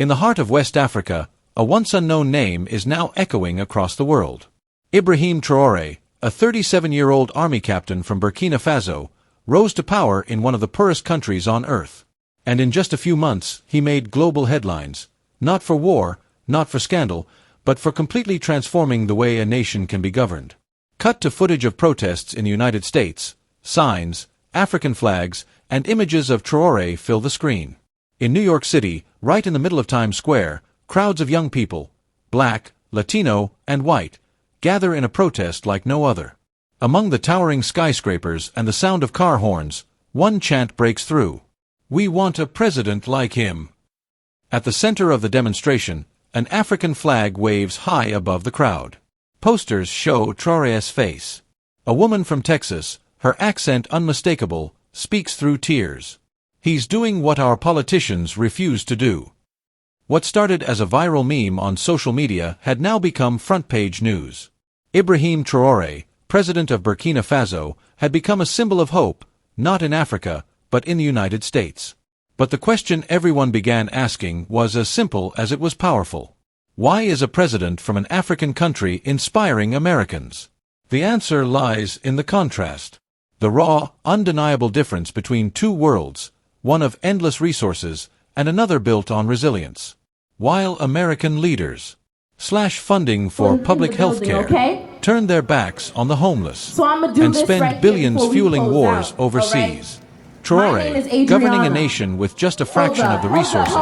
In the heart of West Africa, a once unknown name is now echoing across the world. Ibrahim Traore, a 37-year-old army captain from Burkina Faso, rose to power in one of the poorest countries on earth. And in just a few months, he made global headlines, not for war, not for scandal, but for completely transforming the way a nation can be governed. Cut to footage of protests in the United States, signs, African flags, and images of Traore fill the screen. In New York City, right in the middle of Times Square, crowds of young people, black, Latino, and white, gather in a protest like no other. Among the towering skyscrapers and the sound of car horns, one chant breaks through. "We want a president like him." At the center of the demonstration, an African flag waves high above the crowd. Posters show Traore's face. A woman from Texas, her accent unmistakable, speaks through tears. He's doing what our politicians refuse to do. What started as a viral meme on social media had now become front-page news. Ibrahim Traore, president of Burkina Faso, had become a symbol of hope, not in Africa, but in the United States. But the question everyone began asking was as simple as it was powerful. Why is a president from an African country inspiring Americans? The answer lies in the contrast. The raw, undeniable difference between two worlds, one of endless resources and another built on resilience. While American leaders slash funding for public health care, turn their backs on the homeless, and spend billions fueling wars overseas. Traore, governing a nation with just a fraction of the resources,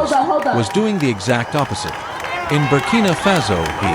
was doing the exact opposite. In Burkina Faso, he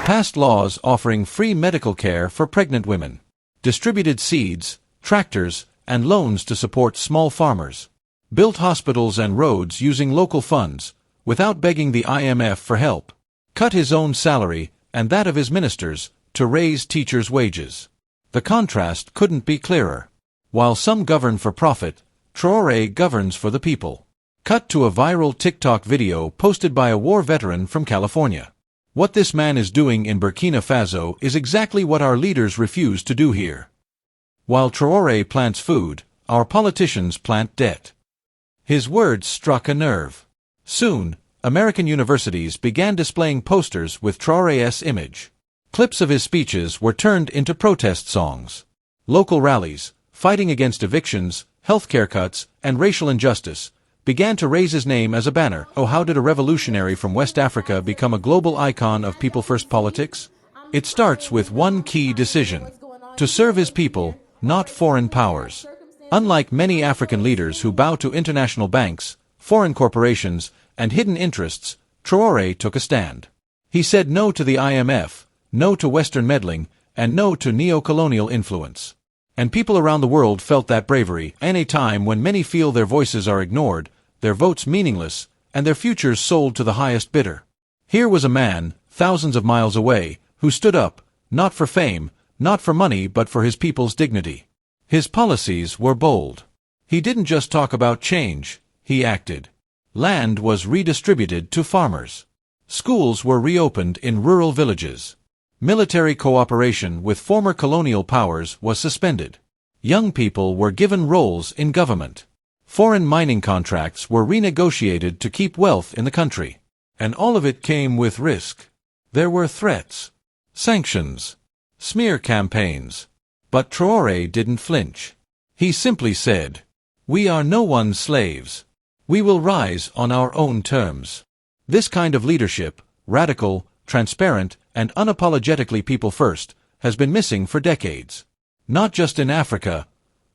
passed laws offering free medical care for pregnant women, distributed seeds, tractors, and loans to support small farmers, built hospitals and roads using local funds, without begging the IMF for help, cut his own salary and that of his ministers to raise teachers' wages. The contrast couldn't be clearer. While some govern for profit, Traore governs for the people. Cut to a viral TikTok video posted by a war veteran from California. What this man is doing in Burkina Faso is exactly what our leaders refuse to do here. While Traore plants food, our politicians plant debt. His words struck a nerve. Soon, American universities began displaying posters with Traore's image. Clips of his speeches were turned into protest songs. Local rallies, fighting against evictions, healthcare cuts, and racial injustice, began to raise his name as a banner. Oh, how did a revolutionary from West Africa become a global icon of people-first politics? It starts with one key decision: to serve his people, not foreign powers. Unlike many African leaders who bow to international banks, foreign corporations, and hidden interests, Traore took a stand. He said no to the IMF, no to Western meddling, and no to neo-colonial influence. And people around the world felt that bravery. In a time when many feel their voices are ignored, their votes meaningless, and their futures sold to the highest bidder. Here was a man, thousands of miles away, who stood up, not for fame, not for money, but for his people's dignity. His policies were bold. He didn't just talk about change, he acted. Land was redistributed to farmers. Schools were reopened in rural villages. Military cooperation with former colonial powers was suspended. Young people were given roles in government. Foreign mining contracts were renegotiated to keep wealth in the country. And all of it came with risk. There were threats, sanctions, smear campaigns. But Traore didn't flinch. He simply said, "We are no one's slaves. We will rise on our own terms." This kind of leadership, radical, transparent, and unapologetically people-first, has been missing for decades. Not just in Africa,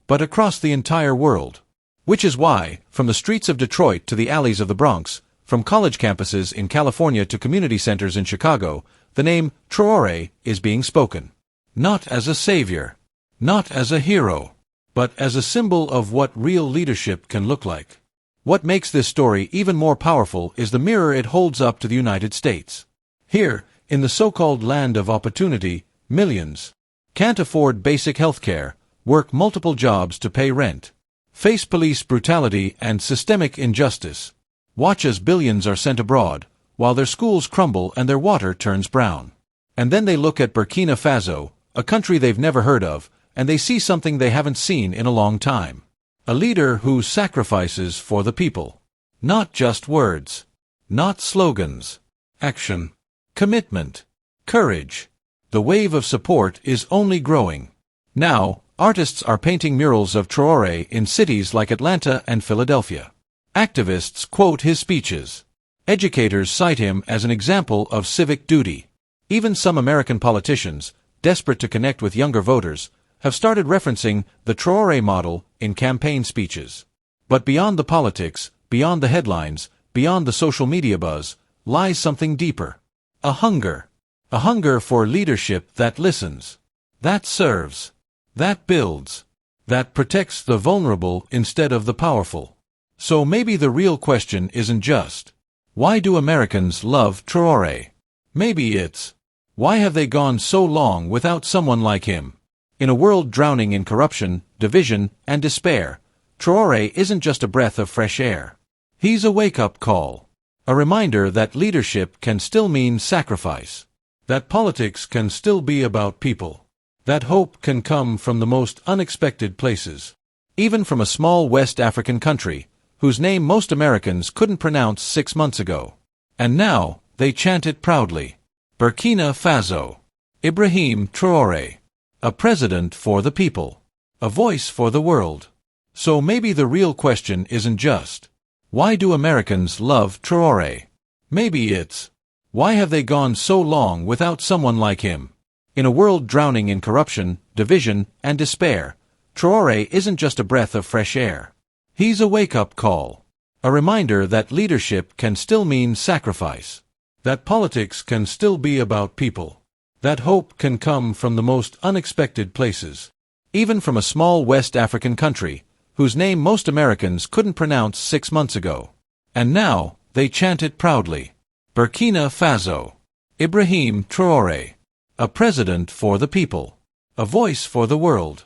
but across the entire world. Which is why, from the streets of Detroit to the alleys of the Bronx, from college campuses in California to community centers in Chicago, the name Traore is being spoken. Not as a savior, not as a hero, but as a symbol of what real leadership can look like. What makes this story even more powerful is the mirror it holds up to the United States. Here, in the so-called land of opportunity, millions can't afford basic health care, work multiple jobs to pay rent, face police brutality and systemic injustice, watch as billions are sent abroad, while their schools crumble and their water turns brown. And then they look at Burkina Faso, a country they've never heard of, and they see something they haven't seen in a long time. A leader who sacrifices for the people. Not just words. Not slogans. Action. Commitment. Courage. The wave of support is only growing. Now, artists are painting murals of Traore in cities like Atlanta and Philadelphia. Activists quote his speeches. Educators cite him as an example of civic duty. Even some American politicians, desperate to connect with younger voters, have started referencing the Traore model in campaign speeches. But beyond the politics, beyond the headlines, beyond the social media buzz, lies something deeper. A hunger. A hunger for leadership that listens, that serves, that builds, that protects the vulnerable instead of the powerful. So maybe the real question isn't just, why do Americans love Traore? Maybe it's, why have they gone so long without someone like him? In a world drowning in corruption, division, and despair, Traore isn't just a breath of fresh air. He's a wake-up call. A reminder that leadership can still mean sacrifice. That politics can still be about people. That hope can come from the most unexpected places. Even from a small West African country, whose name most Americans couldn't pronounce 6 months ago. And now, they chant it proudly. Burkina Faso. Ibrahim Traore. A president for the people. A voice for the world. So maybe the real question isn't just, why do Americans love Traore? Maybe it's, why have they gone so long without someone like him? In a world drowning in corruption, division, and despair, Traore isn't just a breath of fresh air. He's a wake-up call. A reminder that leadership can still mean sacrifice. That politics can still be about people. That hope can come from the most unexpected places. Even from a small West African country, whose name most Americans couldn't pronounce 6 months ago. And now, they chant it proudly. Burkina Faso. Ibrahim Traore. A president for the people. A voice for the world.